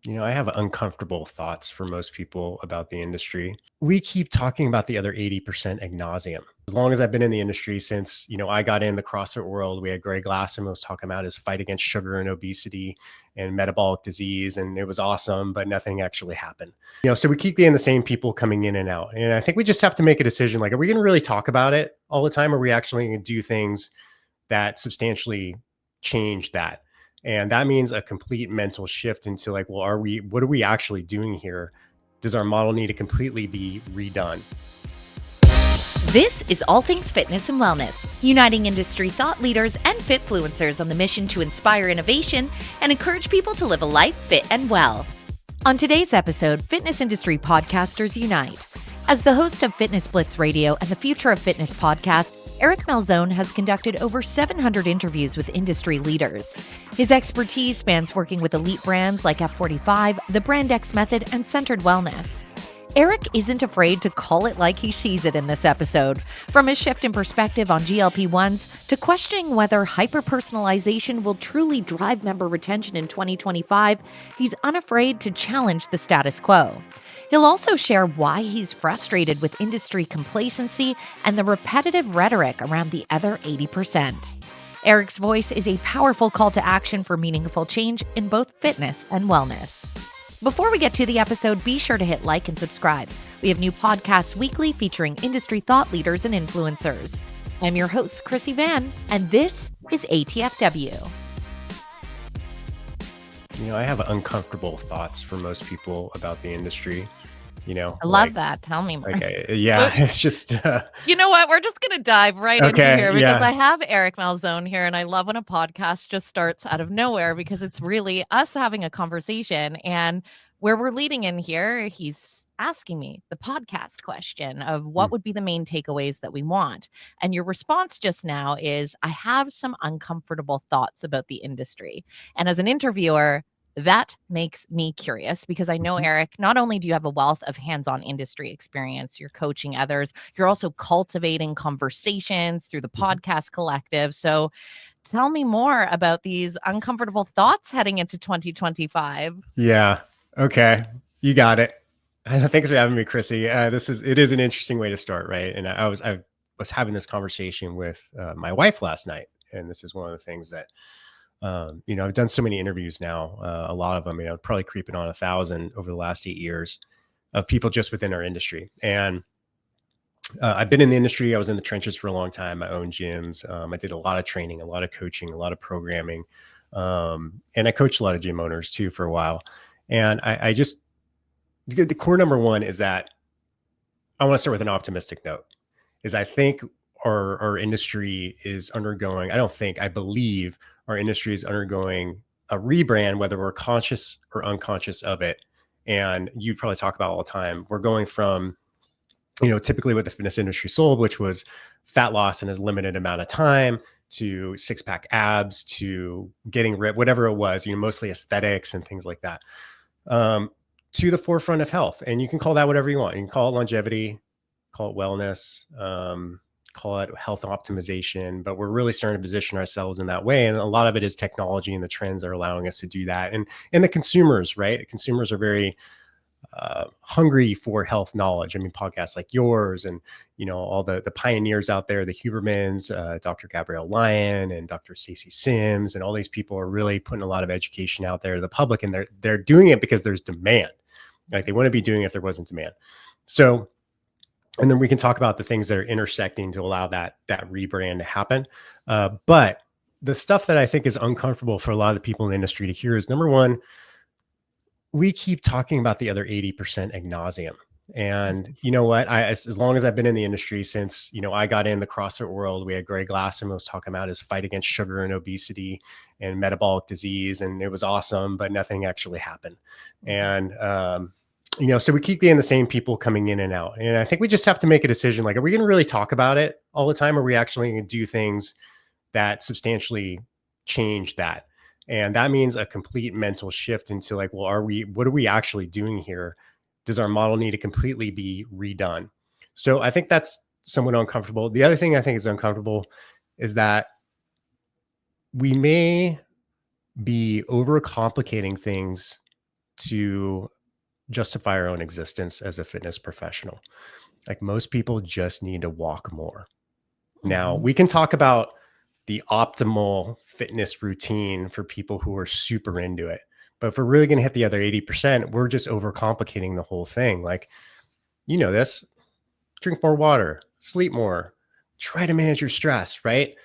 I have uncomfortable thoughts for most people about the industry. We keep talking about the other 80% ad nauseum. As long as I've been in the industry since, I got in the CrossFit world, we had Greg Glassman was talking about his fight against sugar and obesity and metabolic disease. And it was awesome, but nothing actually happened. So we keep getting the same people coming in and out. And I think we just have to make a decision. Like, are we going to really talk about it all the time? Or are we actually going to do things that substantially change that? And that means a complete mental shift into like, well, what are we actually doing here? Does our model need to completely be redone? This is All Things Fitness and Wellness, uniting industry thought leaders and fitfluencers on the mission to inspire innovation and encourage people to live a life fit and well. On today's episode, fitness industry podcasters unite. As the host of Fitness Blitz Radio and the Future of Fitness podcast, Eric Malzone has conducted over 700 interviews with industry leaders. His expertise spans working with elite brands like F45, the Brand X Method, and Centered Wellness. Eric isn't afraid to call it like he sees it in this episode. From his shift in perspective on GLP-1s to questioning whether hyper-personalization will truly drive member retention in 2025, he's unafraid to challenge the status quo. He'll also share why he's frustrated with industry complacency and the repetitive rhetoric around the other 80%. Eric's voice is a powerful call to action for meaningful change in both fitness and wellness. Before we get to the episode, be sure to hit like and subscribe. We have new podcasts weekly featuring industry thought leaders and influencers. I'm your host, Chrissy Van, and this is ATFW. I have uncomfortable thoughts for most people about the industry. I love that. Tell me more. Okay, yeah, it's just. You know what? We're just going to dive right into here because yeah. I have Eric Malzone here, and I love when a podcast just starts out of nowhere because it's really us having a conversation. And where we're leading in here, he's asking me the podcast question of what would be the main takeaways that we want. And your response just now is, I have some uncomfortable thoughts about the industry. And as an interviewer, that makes me curious because I know, Eric, not only do you have a wealth of hands-on industry experience, you're coaching others, you're also cultivating conversations through the podcast collective. So tell me more about these uncomfortable thoughts heading into 2025. Yeah. Okay. You got it. Thanks for having me, Chrissy. It is an interesting way to start, right? And I was having this conversation with my wife last night, and this is one of the things that I've done so many interviews now, a lot of them, probably creeping on 1,000 over the last 8 years of people just within our industry. And I've been in the industry. I was in the trenches for a long time. I own gyms. I did a lot of training, a lot of coaching, a lot of programming. And I coached a lot of gym owners too for a while. And I just, the core number one is that I want to start with an optimistic note, is I think our industry is undergoing, I believe our industry is undergoing a rebrand, whether we're conscious or unconscious of it. And you probably talk about all the time. We're going from, typically what the fitness industry sold, which was fat loss in a limited amount of time, to six-pack abs, to getting ripped, whatever it was, mostly aesthetics and things like that, to the forefront of health. And you can call that whatever you want. You can call it longevity, call it wellness, call it health optimization, but we're really starting to position ourselves in that way. And a lot of it is technology and the trends that are allowing us to do that. And the consumers, right? Consumers are very hungry for health knowledge. I mean, podcasts like yours and, all the pioneers out there, the Hubermans, Dr. Gabrielle Lyon and Dr. Stacey Sims, and all these people are really putting a lot of education out there to the public, and they're doing it because there's demand. Like, they wouldn't be doing it if there wasn't demand. So, and then we can talk about the things that are intersecting to allow that rebrand to happen. But the stuff that I think is uncomfortable for a lot of the people in the industry to hear is, number one, we keep talking about the other 80% ad nauseum. And you know what? As long as I've been in the industry since, I got in the CrossFit world, we had Greg Glassman was talking about his fight against sugar and obesity and metabolic disease. And it was awesome, but nothing actually happened. And, so we keep getting the same people coming in and out. And I think we just have to make a decision. Like, are we going to really talk about it all the time? Or are we actually going to do things that substantially change that? And that means a complete mental shift into like, well, what are we actually doing here? Does our model need to completely be redone? So I think that's somewhat uncomfortable. The other thing I think is uncomfortable is that we may be overcomplicating things to justify our own existence as a fitness professional. Like most people just need to walk more. Now, we can talk about the optimal fitness routine for people who are super into it. But if we're really going to hit the other 80%, we're just overcomplicating the whole thing. Like, you know this, drink more water, sleep more, try to manage your stress, right?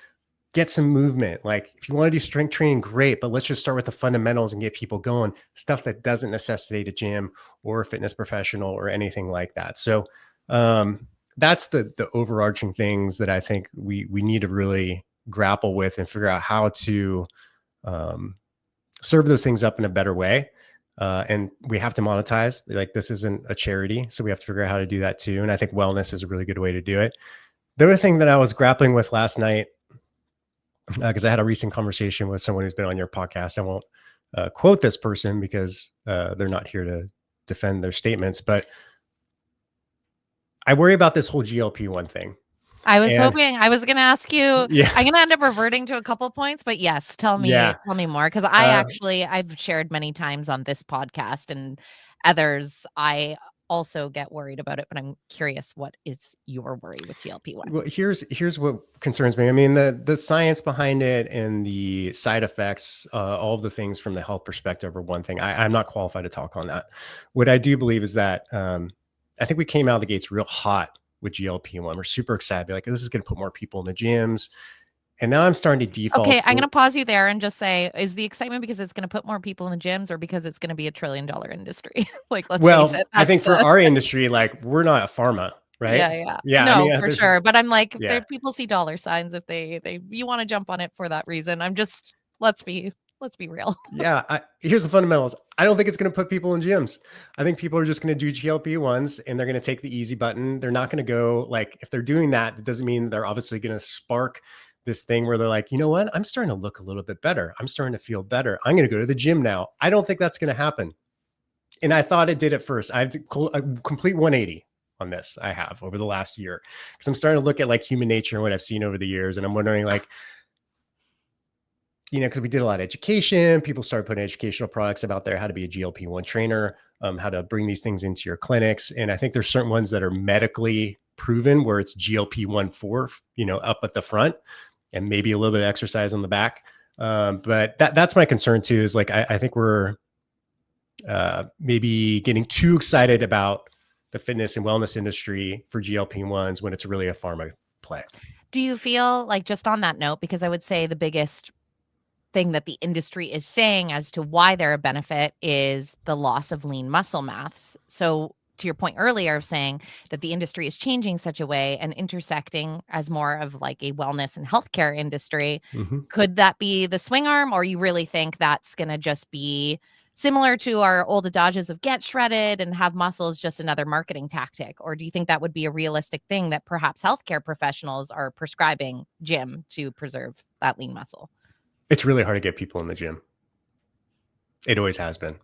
Get some movement. Like if you want to do strength training, great, but let's just start with the fundamentals and get people going. Stuff that doesn't necessitate a gym or a fitness professional or anything like that. So that's the overarching things that I think we need to really grapple with and figure out how to serve those things up in a better way. And we have to monetize. Like this isn't a charity, so we have to figure out how to do that too. And I think wellness is a really good way to do it. The other thing that I was grappling with last night, because I had a recent conversation with someone who's been on your podcast. I won't quote this person because they're not here to defend their statements, but I worry about this whole GLP-1 thing. I was hoping I was going to ask you. Yeah. I'm going to end up reverting to a couple points, but yes, tell me more, because I've shared many times on this podcast and others. I also get worried about it, but I'm curious, what is your worry with GLP-1? Well, here's what concerns me. I mean, the science behind it and the side effects, all of the things from the health perspective are one thing. I'm not qualified to talk on that. What I do believe is that I think we came out of the gates real hot with GLP-1. We're super excited. Like, this is going to put more people in the gyms. And now I'm starting to default. Okay, I'm going to pause you there and just say, is the excitement because it's going to put more people in the gyms or because it's going to be $1 trillion industry? Like, let's face it. I think for our industry, like we're not a pharma, right? Yeah. No, I mean, for sure. But I'm like, people see dollar signs if you want to jump on it for that reason. I'm just, let's be real. Here's the fundamentals. I don't think it's going to put people in gyms. I think people are just going to do GLP-1s and they're going to take the easy button. They're not going to go, like, if they're doing that, it doesn't mean they're obviously going to spark this thing where they're like, you know what? I'm starting to look a little bit better. I'm starting to feel better. I'm going to go to the gym now. I don't think that's going to happen. And I thought it did at first. I have a complete 180 on this. I have over the last year, because I'm starting to look at like human nature and what I've seen over the years. And I'm wondering, like, you know, because we did a lot of education, people started putting educational products out there, how to be a GLP-1 trainer, how to bring these things into your clinics. And I think there's certain ones that are medically proven where it's GLP-1 4, you know, up at the front and maybe a little bit of exercise on the back. But that's my concern too, is like, I think we're maybe getting too excited about the fitness and wellness industry for GLP-1s when it's really a pharma play. Do you feel like, just on that note, because I would say the biggest thing that the industry is saying as to why they're a benefit is the loss of lean muscle mass. So to your point earlier of saying that the industry is changing such a way and intersecting as more of like a wellness and healthcare industry, could that be the swing arm, or you really think that's going to just be similar to our old adages of get shredded and have muscles, just another marketing tactic? Or do you think that would be a realistic thing that perhaps healthcare professionals are prescribing gym to preserve that lean muscle? It's really hard to get people in the gym. It always has been.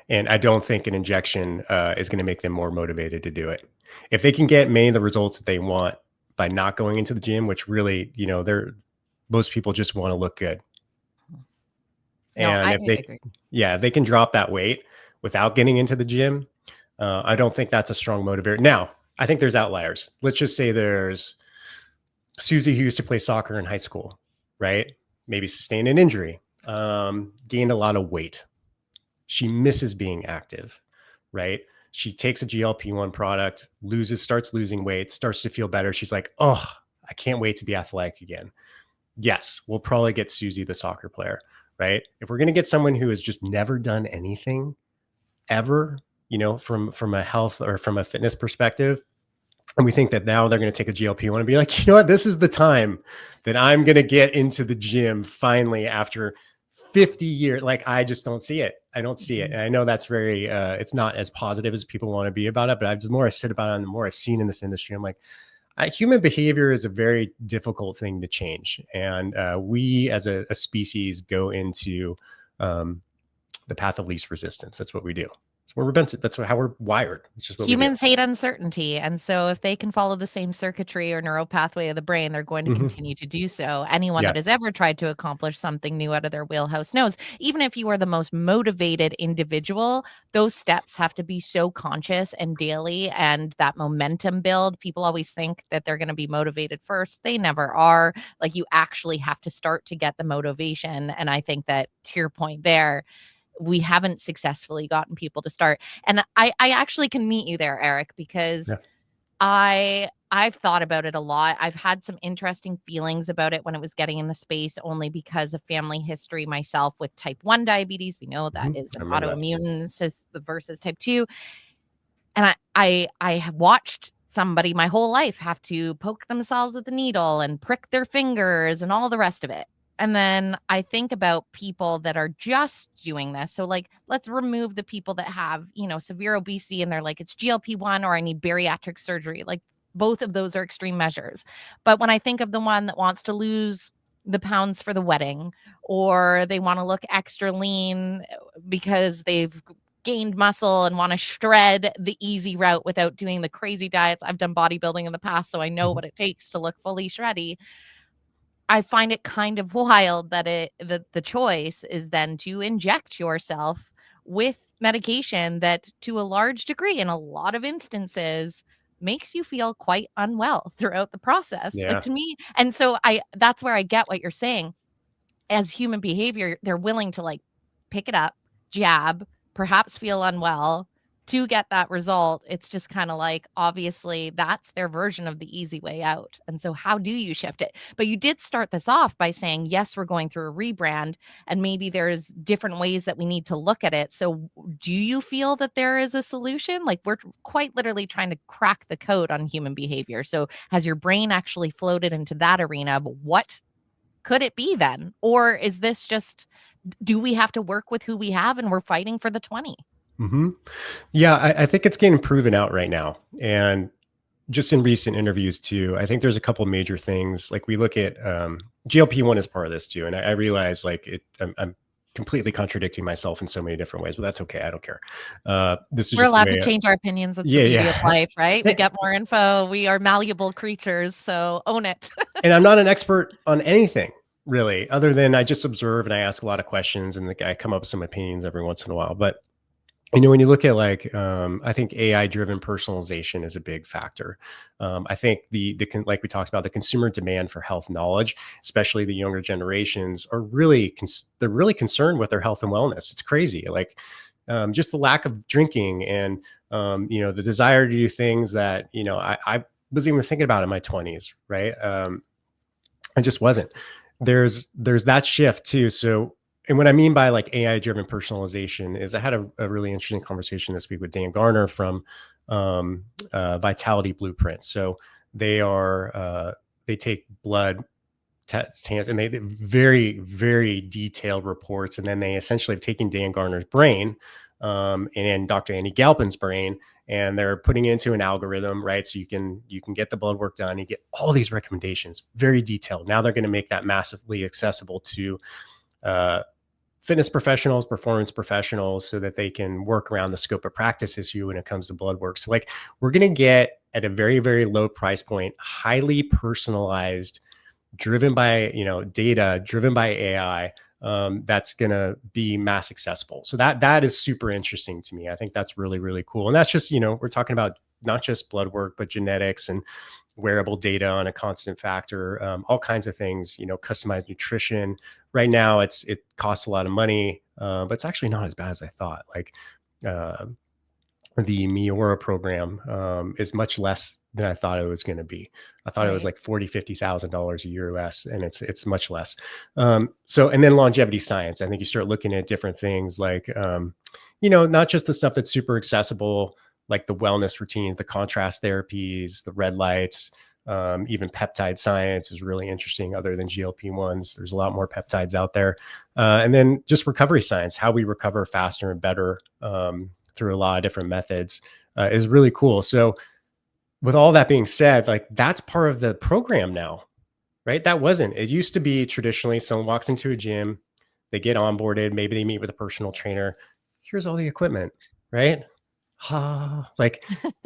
And I don't think an injection is going to make them more motivated to do it. If they can get many of the results that they want by not going into the gym, which really, you know, most people just want to look good. And if they can drop that weight without getting into the gym, I don't think that's a strong motivator. Now, I think there's outliers. Let's just say there's Susie, who used to play soccer in high school, right? Maybe sustained an injury, gained a lot of weight. She misses being active, right? She takes a GLP-1 product, starts losing weight, starts to feel better. She's like, oh, I can't wait to be athletic again. Yes, we'll probably get Susie, the soccer player, right? If we're going to get someone who has just never done anything ever, you know, from a health or from a fitness perspective, and we think that now they're going to take a GLP-1 and be like, you know what, this is the time that I'm going to get into the gym finally after 50 years. Like, I just don't see it. I don't see it. And I know that's very, it's not as positive as people want to be about it, but the more I sit about it and the more I've seen in this industry, I'm like, human behavior is a very difficult thing to change. And we as a species go into the path of least resistance. That's what we do. we're meant to, that's how we're wired. It's just what we do. Humans hate uncertainty. And so if they can follow the same circuitry or neural pathway of the brain, they're going to continue to do so. Anyone Yeah. that has ever tried to accomplish something new out of their wheelhouse knows, even if you are the most motivated individual, those steps have to be so conscious and daily, and that momentum build. People always think that they're going to be motivated first. They never are. Like, you actually have to start to get the motivation. And I think that, to your point there, we haven't successfully gotten people to start. And I actually can meet you there, Eric, because Yeah. I've thought about it a lot. I've had some interesting feelings about it when it was getting in the space, only because of family history myself with type 1 diabetes. We know that is I an remember that. autoimmune versus type 2. And I have watched somebody my whole life have to poke themselves with a needle and prick their fingers and all the rest of it. And then I think about people that are just doing this. So, like, let's remove the people that have, severe obesity and they're like, it's GLP-1 or I need bariatric surgery. Like, both of those are extreme measures. But when I think of the one that wants to lose the pounds for the wedding, or they want to look extra lean because they've gained muscle and want to shred the easy route without doing the crazy diets. I've done bodybuilding in the past, so I know what it takes to look fully shreddy. I find it kind of wild that the choice is then to inject yourself with medication that, to a large degree, in a lot of instances, makes you feel quite unwell throughout the process. Like, Yeah. to me, and so that's where I get what you're saying. As human behavior, they're willing to, like, pick it up, jab, perhaps feel unwell to get that result. It's just kind of like, obviously, that's their version of the easy way out. And so how do you shift it? But you did start this off by saying, yes, we're going through a rebrand, and maybe there's different ways that we need to look at it. So do you feel that there is a solution? Like, we're quite literally trying to crack the code on human behavior. So has your brain actually floated into that arena of what could it be then? Or is this just, do we have to work with who we have and we're fighting for the 20? Yeah, I think it's getting proven out right now. And just in recent interviews too, I think there's a couple major things. Like, we look at GLP-1 is part of this too. And I realize, like, I'm completely contradicting myself in so many different ways, but that's okay. I don't care. This is We're just the allowed to way. change our opinions. It's the Yeah, beauty of yeah. life, right? We get more info. We are malleable creatures. So own it. And I'm not an expert on anything really, other than I just observe and I ask a lot of questions and I come up with some opinions every once in a while. But when you look at, like, I think AI driven personalization is a big factor. I think like we talked about, the consumer demand for health knowledge, especially the younger generations, are really, they're really concerned with their health and wellness. It's crazy. Like, just the lack of drinking and, the desire to do things that, I wasn't even thinking about in my 20s. Right. I just wasn't. There's that shift too. So, and what I mean by, like, AI driven personalization is, I had a really interesting conversation this week with Dan Garner from Vitality Blueprint. So they take blood tests and they very, very detailed reports. And then they essentially have taken Dan Garner's brain and Dr. Andy Galpin's brain, and they're putting it into an algorithm, right? So you can get the blood work done. You get all these recommendations, very detailed. Now they're going to make that massively accessible to fitness professionals, performance professionals, so that they can work around the scope of practice issue when it comes to blood work. So, like, we're going to get, at a very, very low price point, highly personalized, driven by, data, driven by AI, that's going to be mass accessible. So that is super interesting to me. I think that's really, really cool. And that's just, we're talking about not just blood work, but genetics and wearable data on a constant factor, all kinds of things, customized nutrition. Right now it costs a lot of money, but it's actually not as bad as I thought. Like, the Miura program is much less than I thought it was going to be. I thought it was like $40,000-$50,000 a year US, and it's much less. So, and then longevity science. I think you start looking at different things like, not just the stuff that's super accessible, like the wellness routines, the contrast therapies, the red lights, even peptide science is really interesting. Other than GLP-1s, there's a lot more peptides out there. And then just recovery science, how we recover faster and better through a lot of different methods is really cool. So, with all that being said, like, that's part of the program now, right? That wasn't. It used to be traditionally someone walks into a gym, they get onboarded, maybe they meet with a personal trainer. Here's all the equipment, right? Like,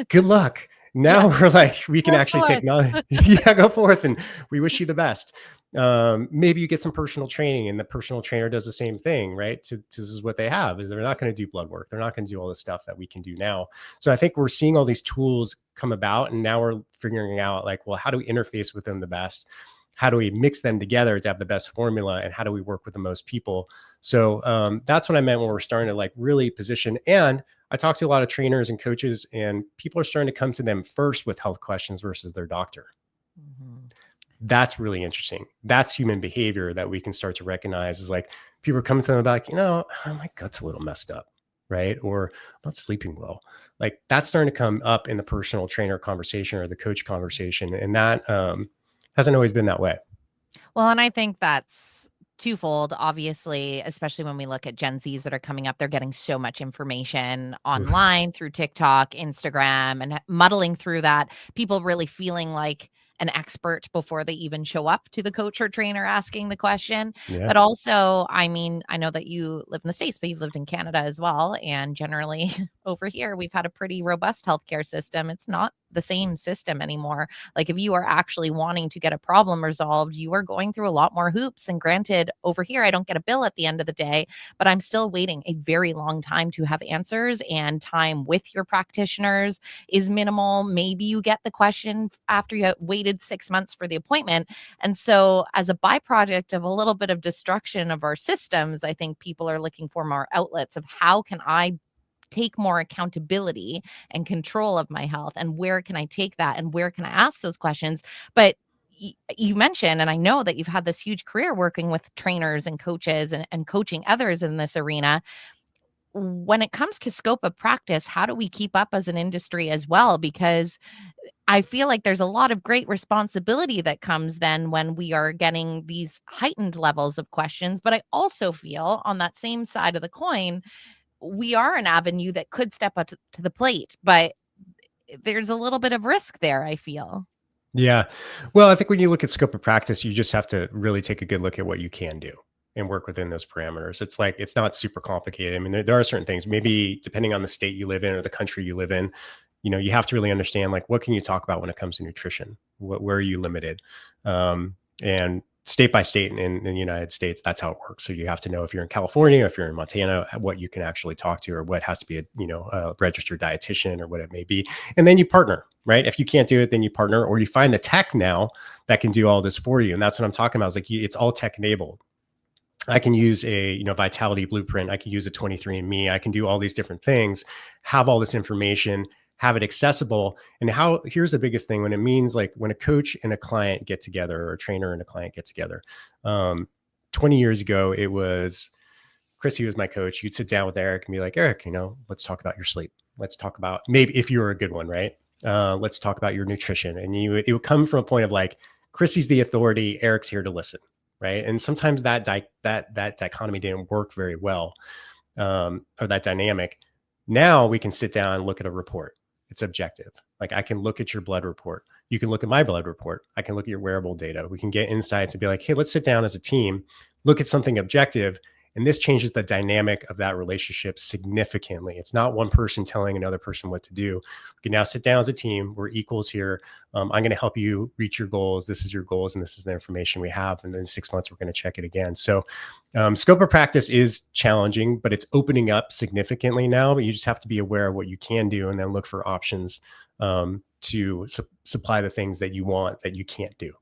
good luck. Now we're like, we can Go actually forth. take yeah, go forth, and we wish you the best. Maybe you get some personal training and the personal trainer does the same thing, right? This is what they have, is they're not going to do blood work. They're not going to do all the stuff that we can do now. So I think we're seeing all these tools come about, and now we're figuring out like, well, how do we interface with them the best? How do we mix them together to have the best formula, and how do we work with the most people? So that's what I meant when we're starting to like really position. And I talk to a lot of trainers and coaches, and people are starting to come to them first with health questions versus their doctor. Mhm. That's really interesting. That's human behavior that we can start to recognize, is like people are coming to them about, like, my gut's a little messed up, right? Or I'm not sleeping well. Like that's starting to come up in the personal trainer conversation or the coach conversation. And that hasn't always been that way. Well, and I think that's twofold, obviously, especially when we look at Gen Zs that are coming up. They're getting so much information Oof. online through TikTok, Instagram, and muddling through that. People really feeling like an expert before they even show up to the coach or trainer asking the question. Yeah. But also, I mean, I know that you live in the States, but you've lived in Canada as well. And generally, over here, we've had a pretty robust healthcare system. It's not the same system anymore. Like if you are actually wanting to get a problem resolved, you are going through a lot more hoops. And granted, over here, I don't get a bill at the end of the day, but I'm still waiting a very long time to have answers, and time with your practitioners is minimal. Maybe you get the question after you have waited 6 months for the appointment. And so, as a byproduct of a little bit of destruction of our systems, I think people are looking for more outlets of how can I take more accountability and control of my health, and where can I take that, and where can I ask those questions. But you mentioned, and I know that you've had this huge career working with trainers and coaches, and coaching others in this arena. When it comes to scope of practice, how do we keep up as an industry as well? Because I feel like there's a lot of great responsibility that comes then when we are getting these heightened levels of questions. But I also feel on that same side of the coin, we are an avenue that could step up to the plate, but there's a little bit of risk there, I feel. Yeah. Well, I think when you look at scope of practice, you just have to really take a good look at what you can do and work within those parameters. It's like, it's not super complicated. I mean, there are certain things, maybe depending on the state you live in or the country you live in, you have to really understand, like, what can you talk about when it comes to nutrition? Where are you limited? And state by state in the United States, that's how it works. So you have to know, if you're in California, if you're in Montana, what you can actually talk to, or what has to be a registered dietitian or what it may be. And then you partner, right? If you can't do it, then you partner, or you find the tech now that can do all this for you. And that's what I'm talking about. It's like, it's all tech enabled. I can use a vitality blueprint. I can use a 23andMe. I can do all these different things, have all this information, have it accessible. And here's the biggest thing, when it means, like, when a coach and a client get together, or a trainer and a client get together. 20 years ago, it was Chrissy was my coach. You'd sit down with Eric and be like, Eric, let's talk about your sleep. Let's talk about, maybe if you were a good one, right? Let's talk about your nutrition. And it would come from a point of like, Chrissy's the authority, Eric's here to listen. Right. And sometimes that dichotomy didn't work very well, or that dynamic. Now we can sit down and look at a report. It's objective. Like, I can look at your blood report. You can look at my blood report. I can look at your wearable data. We can get insights and be like, hey, let's sit down as a team, look at something objective. And this changes the dynamic of that relationship significantly. It's not one person telling another person what to do. We can now sit down as a team. We're equals here. I'm going to help you reach your goals. This is your goals, and this is the information we have. And then in 6 months, we're going to check it again. So scope of practice is challenging, but it's opening up significantly now. But you just have to be aware of what you can do, and then look for options to supply the things that you want that you can't do.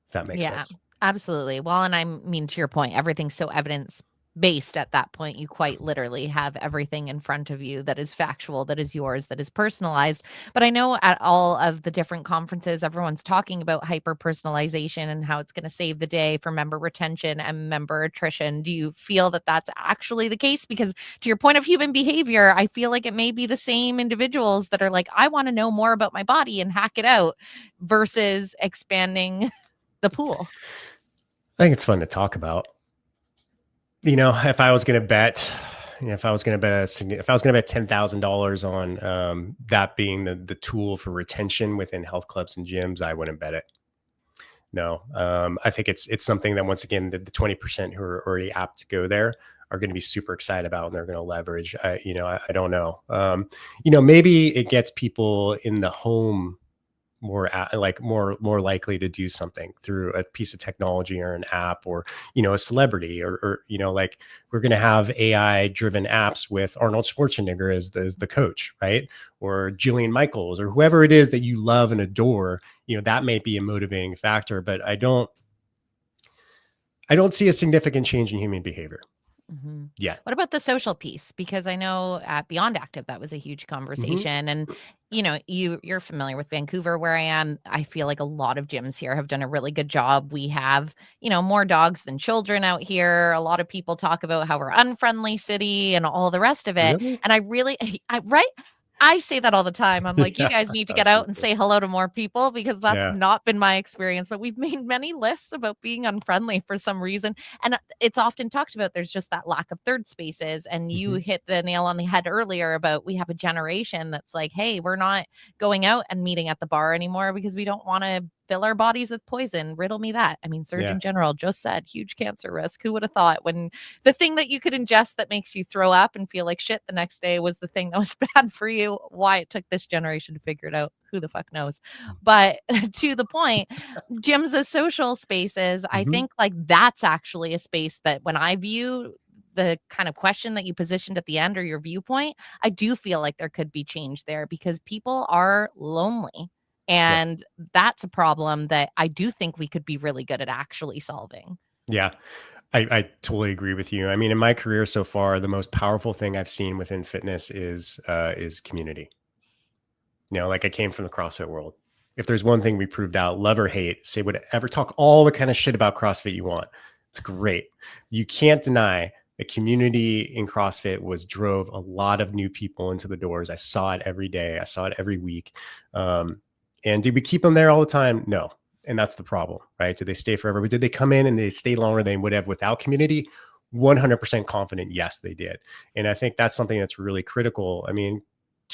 If that makes Yeah, sense. absolutely. Well, and I mean, to your point, everything's so evidence based at that point. You quite literally have everything in front of you that is factual, that is yours, that is personalized. But I know at all of the different conferences, everyone's talking about hyper personalization and how it's going to save the day for member retention and member attrition. Do you feel that that's actually the case? Because to your point of human behavior, I feel like it may be the same individuals that are like, I want to know more about my body and hack it out, versus expanding the pool. I think it's fun to talk about. If I was going to bet, if I was going to bet $10,000 on that being the tool for retention within health clubs and gyms, I wouldn't bet it. No, I think it's something that, once again, the 20% who are already apt to go there are going to be super excited about and they're going to leverage. I don't know. Maybe it gets people in the home more likely to do something through a piece of technology or an app or a celebrity or like we're going to have AI driven apps with Arnold Schwarzenegger as the coach, right? Or Jillian Michaels or whoever it is that you love and adore. That may be a motivating factor, but I don't see a significant change in human behavior. Mm-hmm. Yeah. What about the social piece? Because I know at Beyond Active, that was a huge conversation. And, you're familiar with Vancouver where I am. I feel like a lot of gyms here have done a really good job. We have, more dogs than children out here. A lot of people talk about how we're unfriendly city and all the rest of it. Really? And I really, right? I say that all the time. I'm like, you Yeah. guys need to That's get out pretty and cool. say hello to more people because that's Yeah. not been my experience. But we've made many lists about being unfriendly for some reason. And it's often talked about there's just that lack of third spaces. And you Mhm. hit the nail on the head earlier about we have a generation that's like, hey, we're not going out and meeting at the bar anymore because we don't want to fill our bodies with poison. Riddle me that. I mean, Yeah. Surgeon General just said huge cancer risk. Who would have thought when the thing that you could ingest that makes you throw up and feel like shit the next day was the thing that was bad for you? Why it took this generation to figure it out, who the fuck knows? But to the point, gyms as social spaces, I Mhm. think like that's actually a space that when I view the kind of question that you positioned at the end or your viewpoint, I do feel like there could be change there because people are lonely. Yeah. And that's a problem that I do think we could be really good at actually solving. Yeah. I totally agree with you. I mean, in my career so far, the most powerful thing I've seen within fitness is community. Like I came from the CrossFit world. If there's one thing we proved out, love or hate, say whatever, talk all the kind of shit about CrossFit you want. It's great. You can't deny the community in CrossFit drove a lot of new people into the doors. I saw it every day. I saw it every week. And did we keep them there all the time? No. And that's the problem, right? Did they stay forever? But did they come in and they stay longer than would have without community? 100% confident. Yes, they did. And I think that's something that's really critical. I mean,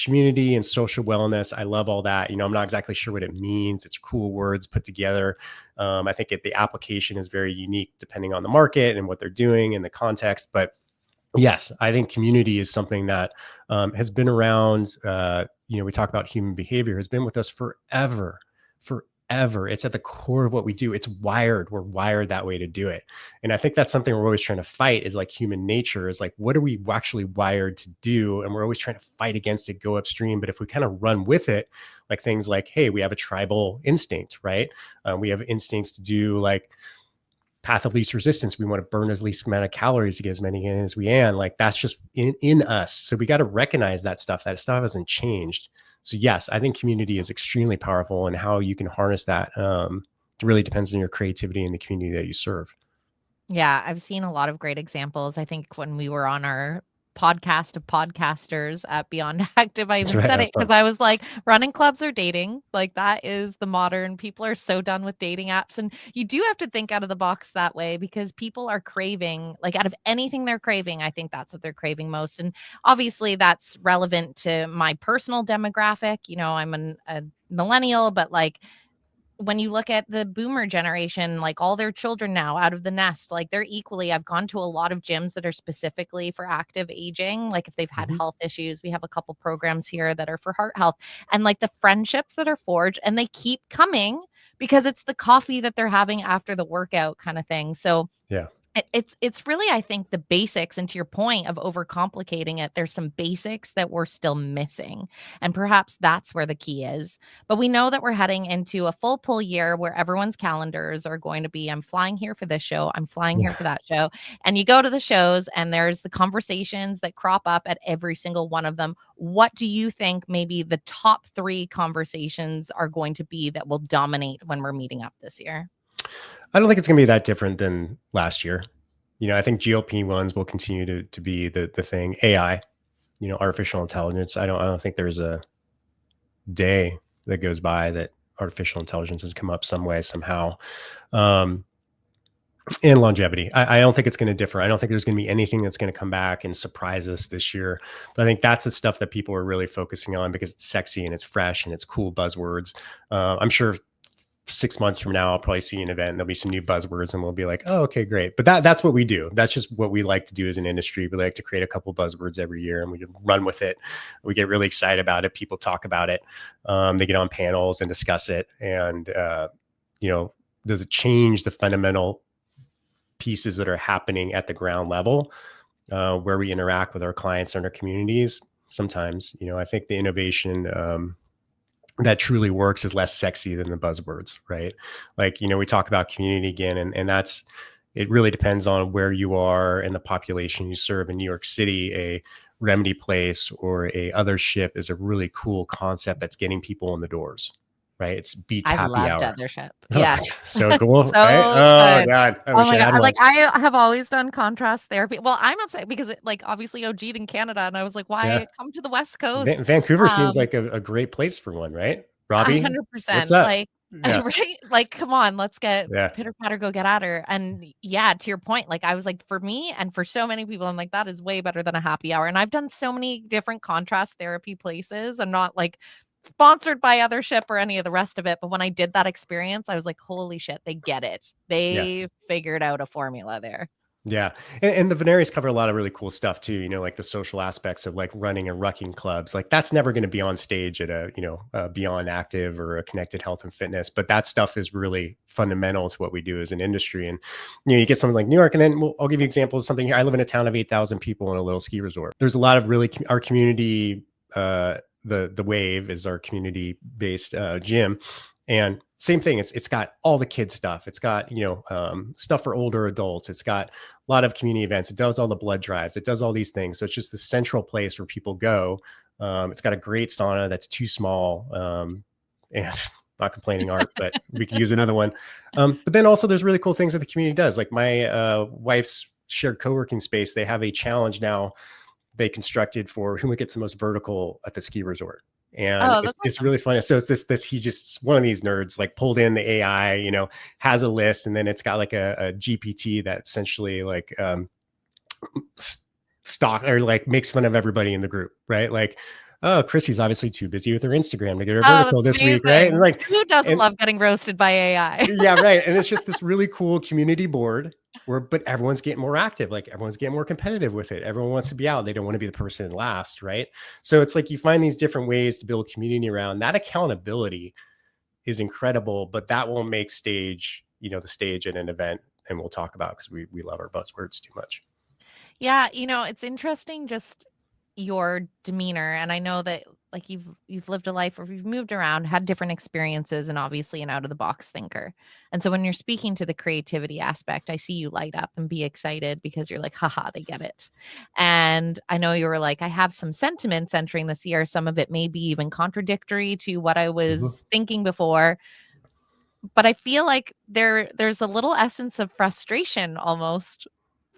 community and social wellness. I love all that. I'm not exactly sure what it means. It's cool words put together. I think the application is very unique depending on the market and what they're doing and the context. But yes, I think community is something that has been around. We talk about human behavior has been with us forever, forever. It's at the core of what we do. It's wired. We're wired that way to do it. And I think that's something we're always trying to fight is like human nature is like, what are we actually wired to do? And we're always trying to fight against it, go upstream. But if we kind of run with it, like things like, hey, we have a tribal instinct, right? We have instincts to do like, path of least resistance. We want to burn as least amount of calories to get as many in as we can. Like that's just in us. So we got to recognize that stuff hasn't changed. So yes, I think community is extremely powerful and how you can harness that. It really depends on your creativity and the community that you serve. Yeah, I've seen a lot of great examples. I think when we were on our podcast of podcasters at Beyond Active, I That's even right. said That it was because fun. I was like, running clubs are dating. Like that is the modern people are so done with dating apps. And you do have to think out of the box that way because people are craving, like out of anything they're craving, I think that's what they're craving most. And obviously that's relevant to my personal demographic. I'm a millennial, but like when you look at the boomer generation, like all their children now out of the nest, like they're equally, I've gone to a lot of gyms that are specifically for active aging. Like if they've had Mhm. health issues, we have a couple programs here that are for heart health and like the friendships that are forged and they keep coming because it's the coffee that they're having after the workout kind of thing. So Yeah. it's really, I think, the basics, and to your point of overcomplicating it, there's some basics that we're still missing, and perhaps that's where the key is. But we know that we're heading into a full pull year where everyone's calendars are going to be, I'm flying here for this show, I'm flying here Yeah. for that show, and you go to the shows, and there's the conversations that crop up at every single one of them. What do you think maybe the top 3 conversations are going to be that will dominate when we're meeting up this year? I don't think it's going to be that different than last year. I think GLP-1s will continue to be the thing. AI, artificial intelligence. I don't think there's a day that goes by that artificial intelligence has come up some way, somehow. Um, and longevity. I don't think it's going to differ. I don't think there's going to be anything that's going to come back and surprise us this year. But I think that's the stuff that people are really focusing on because it's sexy and it's fresh and it's cool buzzwords. I'm sure 6 months from now, I'll probably see an event and there'll be some new buzzwords and we'll be like, oh, okay, great. But that's what we do. That's just what we like to do as an industry. We like to create a couple buzzwords every year and we run with it. We get really excited about it. People talk about it. They get on panels and discuss it. And, does it change the fundamental pieces that are happening at the ground level, where we interact with our clients and our communities? Sometimes, I think the innovation, that truly works is less sexy than the buzzwords, right? Like, we talk about community again, and it really depends on where you are and the population you serve. In New York City, a remedy place or a other ship is a really cool concept that's getting people in the doors, right? It's Beats I Happy loved Hour. Othership. Yes. So cool, right? So Oh good. God, I Oh wish I my had God. one. Like I have always done contrast therapy. Well, I'm upset because it like obviously OG'd in Canada and I was like, Yeah, why come to the West Coast? Vancouver seems Um, like a great place for one, right? Robbie, what's 100%. up? Like, Yeah, right? Like, come on, let's get yeah, pitter patter, go get at her. And yeah, to your point, like I was like, for me and for so many people, I'm like, that is way better than a happy hour. And I've done so many different contrast therapy places. I'm not like sponsored by Othership or any of the rest of it. But when I did that experience, I was like, holy shit, they get it. yeah. They figured out a formula there. Yeah. And the Veneris cover a lot of really cool stuff too, like the social aspects of like running and rucking clubs. Like that's never going to be on stage at a Beyond Active or a Connected Health and Fitness, but that stuff is really fundamental to what we do as an industry. And, you get something like New York, and then I'll give you examples of something here. I live in a town of 8,000 people in a little ski resort. There's a lot of really, our community, the Wave is our community based gym. And same thing. It's got all the kids stuff. It's got, stuff for older adults. It's got a lot of community events. It does all the blood drives. It does all these things. So it's just the central place where people go. It's got a great sauna that's too small. And not complaining, Art, but we could use another one. But then also there's really cool things that the community does. Like my wife's shared co-working space. They have a challenge now they constructed for who gets the most vertical at the ski resort. And Oh, that's it's awesome. really funny. So it's this, he just one of these nerds, like pulled in the AI, has a list, and then it's got like a GPT that essentially like stock or like makes fun of everybody in the group, right? Like, oh, Chrissy's obviously too busy with her Instagram to get her Oh, that's vertical this week, right? And amazing. like, Who doesn't and love getting roasted by AI? yeah, right. And it's just this really cool community board but everyone's getting more active. Like everyone's getting more competitive with it. Everyone wants to be out. They don't want to be the person last, right? So it's like you find these different ways to build community around that. Accountability is incredible, but that won't make stage, the stage at an event. And we'll talk about because we love our buzzwords too much. Yeah, it's interesting just your demeanor, and I know that like you've lived a life or you've moved around, had different experiences, and obviously an out of the box thinker. And so when you're speaking to the creativity aspect, I see you light up and be excited because you're like, haha, they get it. And I know you were like, I have some sentiments entering this year. Some of it may be even contradictory to what I was thinking before. But I feel like there's a little essence of frustration almost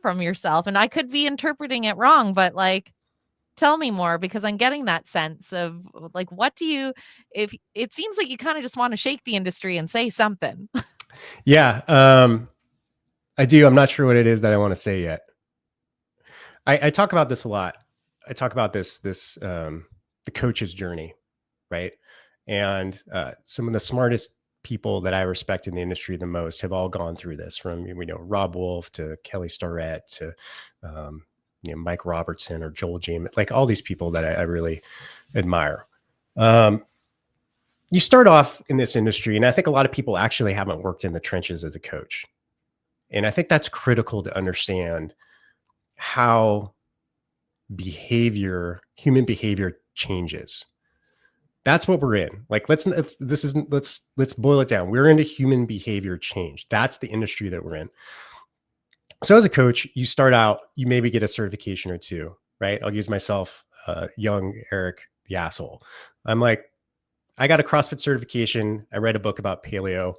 from yourself, and I could be interpreting it wrong, but, like, tell me more because I'm getting that sense of, like, what do you if it seems like you kinda just wanna shake the industry and say something. Yeah. I do. I'm not sure what it is that I want to say yet. I talk about this a lot. I talk about the coach's journey, right? And some of the smartest people that I respect in the industry the most have all gone through this, from Rob Wolf to Kelly Starrett to Mike Robertson or Joel James, like all these people that I really admire. You start off in this industry, and I think a lot of people actually haven't worked in the trenches as a coach, and I think that's critical to understand how human behavior changes. That's what we're in. Like, let's boil it down. We're into human behavior change. That's the industry that we're in. So as a coach, you start out, you maybe get a certification or two, right? I'll use myself, young Eric, the asshole. I'm like, I got a CrossFit certification. I read a book about paleo.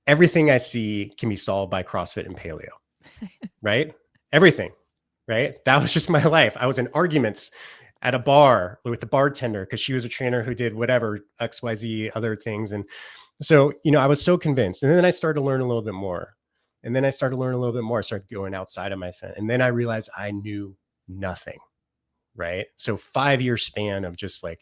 Everything I see can be solved by CrossFit and paleo, right? Everything, right? That was just my life. I was in arguments at a bar with the bartender because she was a trainer who did whatever, XYZ, other things. And so, I was so convinced. And then I started to learn a little bit more. And then I started to learn a little bit more. I started going outside of my fence. And then I realized I knew nothing, right? So 5-year span of just like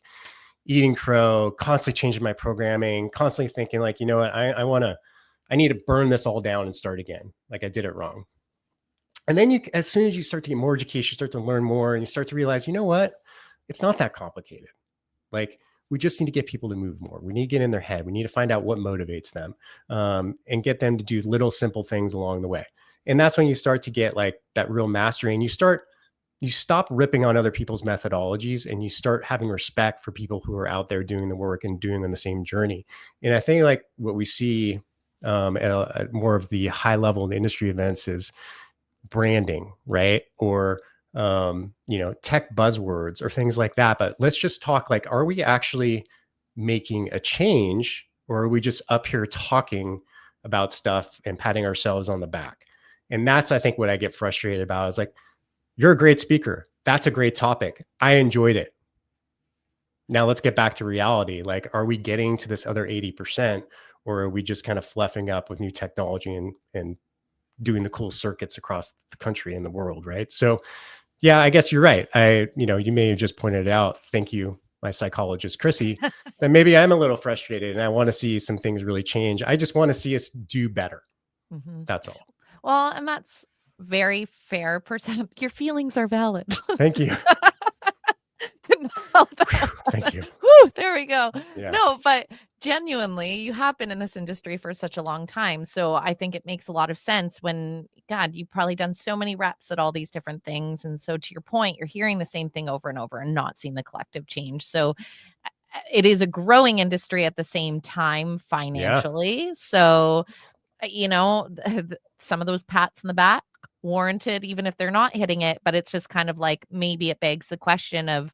eating crow, constantly changing my programming, constantly thinking like, you know what, I need to burn this all down and start again. Like I did it wrong. And then as soon as you start to get more education, you start to learn more and you start to realize, you know what, it's not that complicated. Like we just need to get people to move more. We need to get in their head. We need to find out what motivates them, and get them to do little simple things along the way. And that's when you start to get like that real mastery, and you stop ripping on other people's methodologies and you start having respect for people who are out there doing the work and doing on the same journey. And I think like what we see at more of the high level of the industry events is branding, right? Or tech buzzwords or things like that. But let's just talk like, are we actually making a change, or are we just up here talking about stuff and patting ourselves on the back? And that's, I think, what I get frustrated about is like, you're a great speaker. That's a great topic. I enjoyed it. Now let's get back to reality. Like, are we getting to this other 80%, or are we just kind of fluffing up with new technology and doing the cool circuits across the country and the world, right? So yeah, I guess you're right. You may have just pointed it out. Thank you, my psychologist, Chrissy, that maybe I'm a little frustrated and I want to see some things really change. I just want to see us do better. Mm-hmm. That's all. Well, and that's very fair. Your feelings are valid. Thank you. Thank you. Woo, there we go. Yeah. No, but genuinely, you have been in this industry for such a long time. So I think it makes a lot of sense when, God, you've probably done so many reps at all these different things. And so to your point, you're hearing the same thing over and over and not seeing the collective change. So it is a growing industry at the same time financially. Yeah. So, some of those pats in the back warranted, even if they're not hitting it. But it's just kind of like, maybe it begs the question of,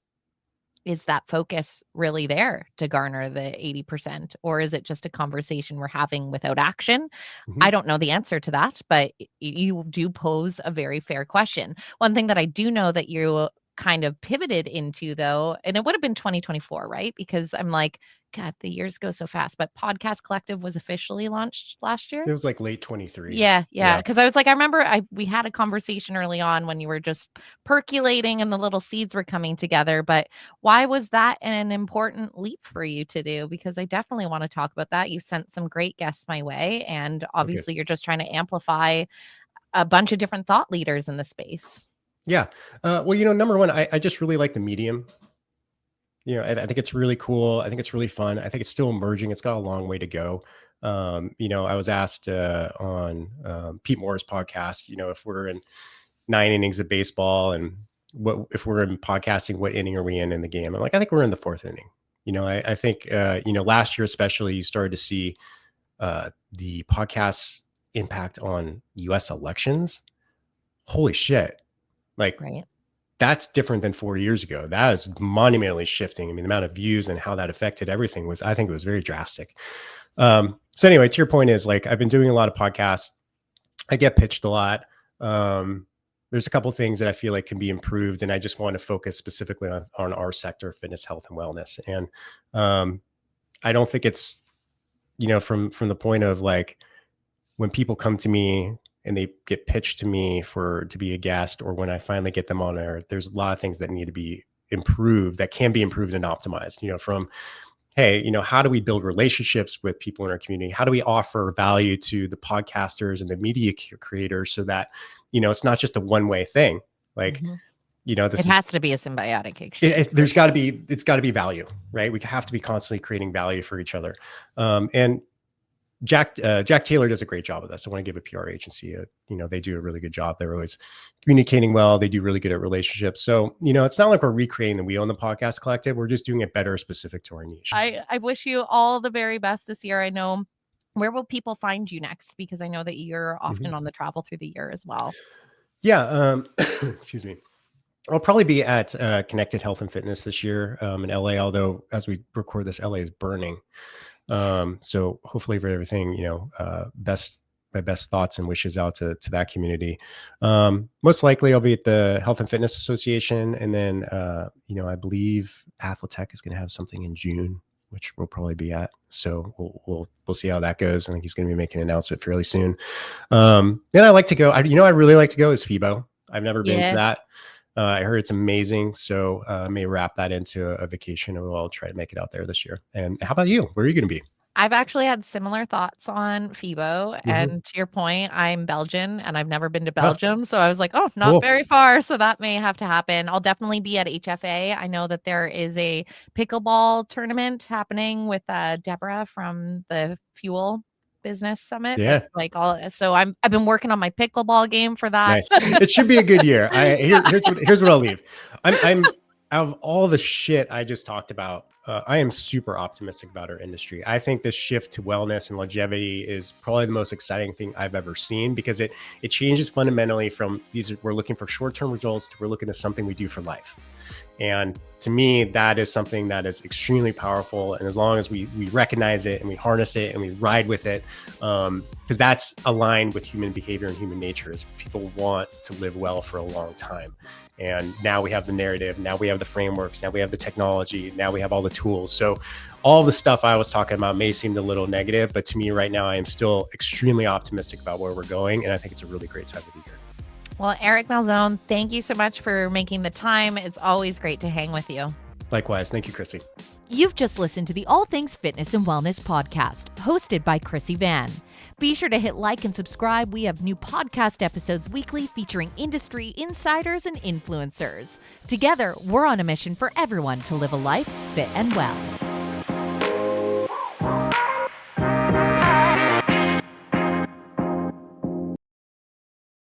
is that focus really there to garner the 80%? Or is it just a conversation we're having without action? Mm-hmm. I don't know the answer to that, but you do pose a very fair question. One thing that I do know that you kind of pivoted into, though, and it would have been 2024, right? Because I'm like, God, the years go so fast. But Podcast Collective was officially launched last year. It was like late 23. Yeah. Because I was like, I remember we had a conversation early on when you were just percolating and the little seeds were coming together. But why was that an important leap for you to do? Because I definitely want to talk about that. You've sent some great guests my way, and obviously you're just trying to amplify a bunch of different thought leaders in the space. Yeah. Well, number one, I just really like the medium. I think it's really cool. I think it's really fun. I think it's still emerging. It's got a long way to go. I was asked on Pete Moore's podcast, if we're in 9 innings of baseball and if we're in podcasting, what inning are we in the game? I'm like, I think we're in the 4th inning. I think, last year, especially, you started to see the podcast's impact on US elections. Holy shit. Like, right. That's different than 4 years ago. That is monumentally shifting. I mean, the amount of views and how that affected everything I think it was very drastic. So anyway, to your point is like, I've been doing a lot of podcasts. I get pitched a lot. There's a couple of things that I feel like can be improved, and I just want to focus specifically on our sector, fitness, health, and wellness. And I don't think it's, from the point of like, when people come to me and they get pitched to me to be a guest, or when I finally get them on air, there's a lot of things that need to be improved, that can be improved and optimized, from, hey, how do we build relationships with people in our community? How do we offer value to the podcasters and the media creators so that, it's not just a one-way thing. Like, mm-hmm. It has to be a symbiotic exchange. It's got to be value, right? We have to be constantly creating value for each other. And Jack Taylor does a great job of this. I want to give a PR agency, they do a really good job. They're always communicating well. They do really good at relationships. So, it's not like we're recreating the wheel in the Podcast Collective. We're just doing it better, specific to our niche. I wish you all the very best this year. I know, where will people find you next? Because I know that you're often mm-hmm. on the travel through the year as well. Yeah. Excuse me. I'll probably be at Connected Health and Fitness this year in LA, although as we record this, LA is burning. So hopefully for everything, my best thoughts and wishes out to that community. Most likely I'll be at the Health and Fitness Association. And then, I believe Athletech is going to have something in June, which we'll probably be at. So we'll see how that goes. I think he's going to be making an announcement fairly soon. Then I like to go, I really like to go is FIBO. I've never been to that. I heard it's amazing. So I may wrap that into a vacation and we'll try to make it out there this year. And how about you? Where are you going to be? I've actually had similar thoughts on FIBO, Hmm. and to your point, I'm Belgian and I've never been to Oh, Belgium, so I was like, "Oh, not cool. very far," so that may have to happen. I'll definitely be at HFA. I know that there is a pickleball tournament happening with, Deborah from the Fuel Business Summit. That's Yeah. like all so I've been working on my pickleball game for that. Nice. It should be a good year. Here's what I'll leave. I'm out of all the shit I just talked about. I am super optimistic about our industry. I think this shift to wellness and longevity is probably the most exciting thing I've ever seen because it changes fundamentally from we're looking for short-term results to we're looking at something we do for life. And to me, that is something that is extremely powerful. And as long as we recognize it and we harness it and we ride with it, because that's aligned with human behavior and human nature, is people want to live well for a long time. And now we have the narrative, now we have the frameworks, now we have the technology, now we have all the tools. So all the stuff I was talking about may seem a little negative, but to me right now, I am still extremely optimistic about where we're going. And I think it's a really great time to be here. Well, Eric Malzone, thank you so much for making the time. It's always great to hang with you. Likewise. Thank you, Chrissy. You've just listened to the All Things Fitness and Wellness podcast, hosted by Chrissy Van. Be sure to hit like and subscribe. We have new podcast episodes weekly featuring industry insiders and influencers. Together, we're on a mission for everyone to live a life fit and well.